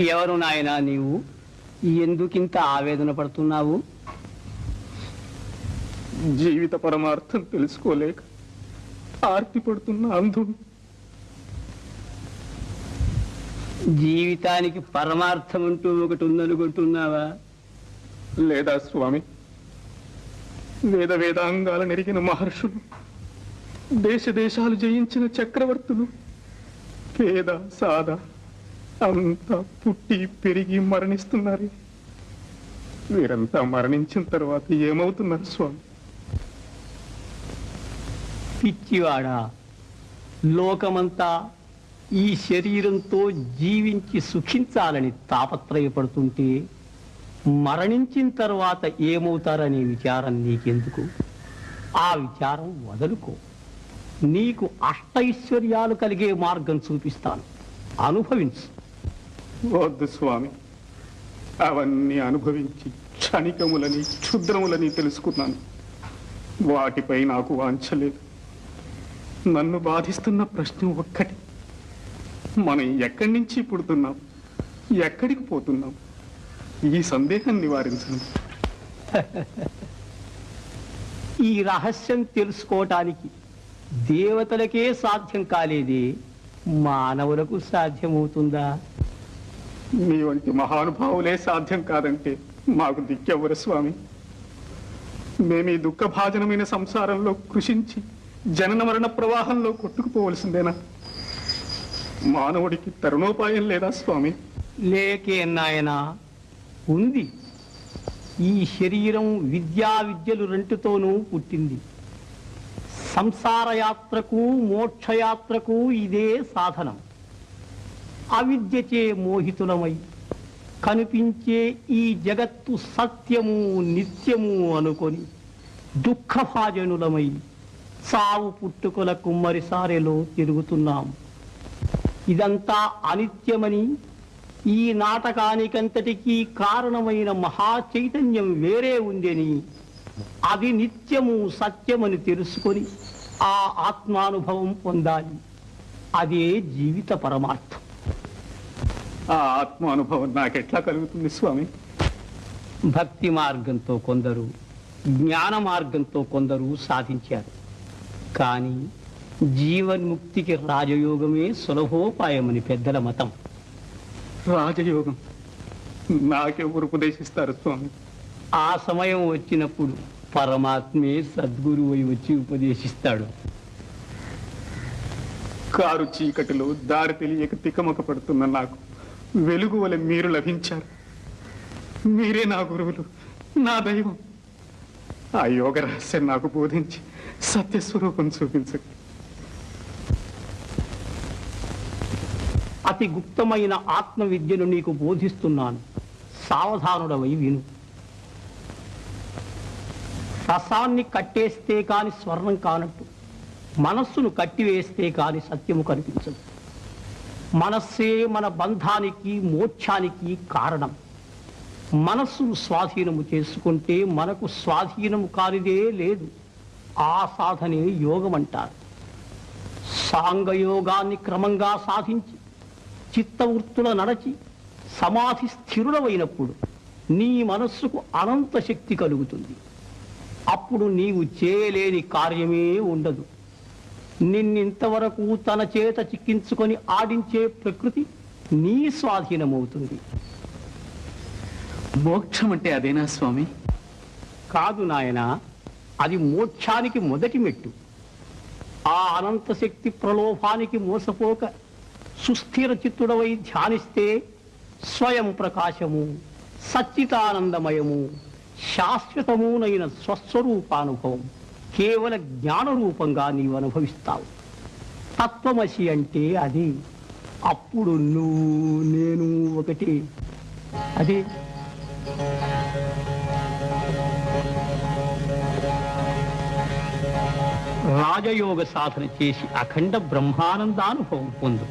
ఎవరు నాయనా నీవు? ఎందుకింత ఆవేదన పడుతున్నావు? జీవిత పరమార్థం తెలుసుకోలేక ఆర్తి పడుతున్న అంధుడు. జీవితానికి పరమార్థం అంటూ ఒకటి ఉందనుకుంటున్నావా? లేదా స్వామి, వేదాంగాల నెరిగిన మహర్షులు, దేశాలు జయించిన చక్రవర్తులు, పేద సాద అంతా పుట్టి పెరిగి మరణిస్తున్నారు. వీరంతా మరణించిన తర్వాత ఏమవుతున్నారు స్వామి? పిచ్చివాడా, లోకమంతా ఈ శరీరంతో జీవించి సుఖించాలని తాపత్రయపడుతుంటే మరణించిన తర్వాత ఏమవుతారనే విచారం నీకెందుకు? ఆ విచారం వదులుకో. నీకు అష్టైశ్వర్యాలు కలిగే మార్గం చూపిస్తాను, అనుభవించు. వద్దు స్వామి, అవన్నీ అనుభవించి క్షణికములని క్షుద్రములని తెలుసుకున్నాను. వాటిపై నాకు వాంఛలేదు. నన్ను బాధిస్తున్న ప్రశ్న ఒక్కటి: మనం ఎక్కడి నుంచి పుడుతున్నాం, ఎక్కడికి పోతున్నాం? ఈ సందేహం నివారించండి. ఈ రహస్యం తెలుసుకోవటానికి దేవతలకే సాధ్యం కాలేదే మానవులకు సాధ్యమవుతుందా? మీ వంటి మహానుభావులే సాధ్యం కాదంటే మాకు దిక్కెవ్వరు స్వామి? మేము ఈ దుఃఖభాజనమైన సంసారంలో కృషించి జనన మరణ ప్రవాహంలో కొట్టుకుపోవలసిందేనా? మానవుడికి తరుణోపాయం లేదా స్వామి? లేకే నాయనా, ఉంది. ఈ శరీరం విద్యలు రెంటితోనూ పుట్టింది. సంసార యాత్రకు మోక్షయాత్రకు ఇదే సాధనం. అవిద్యచే మోహితులమై కనిపించే ఈ జగత్తు సత్యము నిత్యము అనుకొని దుఃఖభాజనులమై సావు పుట్టుకల కుమ్మరిసారెలో తిరుగుతున్నాం. ఇదంతా అనిత్యమని, ఈ నాటకానికంతటికీ కారణమైన మహా చైతన్యం వేరే ఉందని, అది నిత్యము సత్యమని తెలుసుకొని ఆ ఆత్మానుభవం పొందాలి. అదే జీవిత పరమార్థం. ఆ ఆత్మానుభవం నాకెట్లా కలుగుతుంది స్వామి? భక్తి మార్గంతో కొందరు, జ్ఞాన మార్గంతో కొందరు సాధించారు. కానీ జీవన్ముక్తికి రాజయోగమే సులభోపాయమని పెద్దల మతం. రాజయోగం నాకెవరు ఉపదేశిస్తారు స్వామి? ఆ సమయం వచ్చినప్పుడు పరమాత్మే సద్గురువై వచ్చి ఉపదేశిస్తాడు. కారు చీకటిలో దారి తెలియక తికమక పడుతున్న నాకు వెలుగు వలె మీరు లభించారు. మీరే నా గురువులు, నా దైవం. ఆ యోగ రహస్యం నాకు బోధించి సత్యస్వరూపం చూపించండి. అతి గుప్తమైన ఆత్మ విద్యను నీకు బోధిస్తున్నాను, సావధానుడవై విను. రసాన్ని కట్టేస్తే కాని స్వర్ణం కానట్టు మనస్సును కట్టివేస్తే కాని సత్యము కనిపించదు. మనస్సే మన బంధానికి మోక్షానికి కారణం. మనస్సును స్వాధీనము చేసుకుంటే మనకు స్వాధీనము కానిదే లేదు. ఆ సాధనే యోగం అంటారు. సాంగయోగాన్ని క్రమంగా సాధించి చిత్తవృత్తుల నడచి సమాధి స్థిరులమైనప్పుడు నీ మనస్సుకు అనంత శక్తి కలుగుతుంది. అప్పుడు నీవు చేయలేని కార్యమే ఉండదు. నిన్నింతవరకు తన చేత చిక్కించుకొని ఆడించే ప్రకృతి నీ స్వాధీనమవుతుంది. మోక్షం అంటే అదేనా స్వామి? కాదు నాయనా, అది మోక్షానికి మొదటి మెట్టు. ఆ అనంత శక్తి ప్రలోభానికి మోసపోక సుస్థిర చిత్తుడవై ధ్యానిస్తే స్వయం ప్రకాశము, సచ్చితానందమయము, శాశ్వతమునైన స్వస్వరూపానుభవం కేవల జ్ఞాన రూపంగా నీవు అనుభవిస్తావు. తత్వమసి అంటే అది. అప్పుడు నువ్వు నేను ఒకటి. అదే రాజయోగ సాధన చేసి అఖండ బ్రహ్మానందానుభవం పొందు.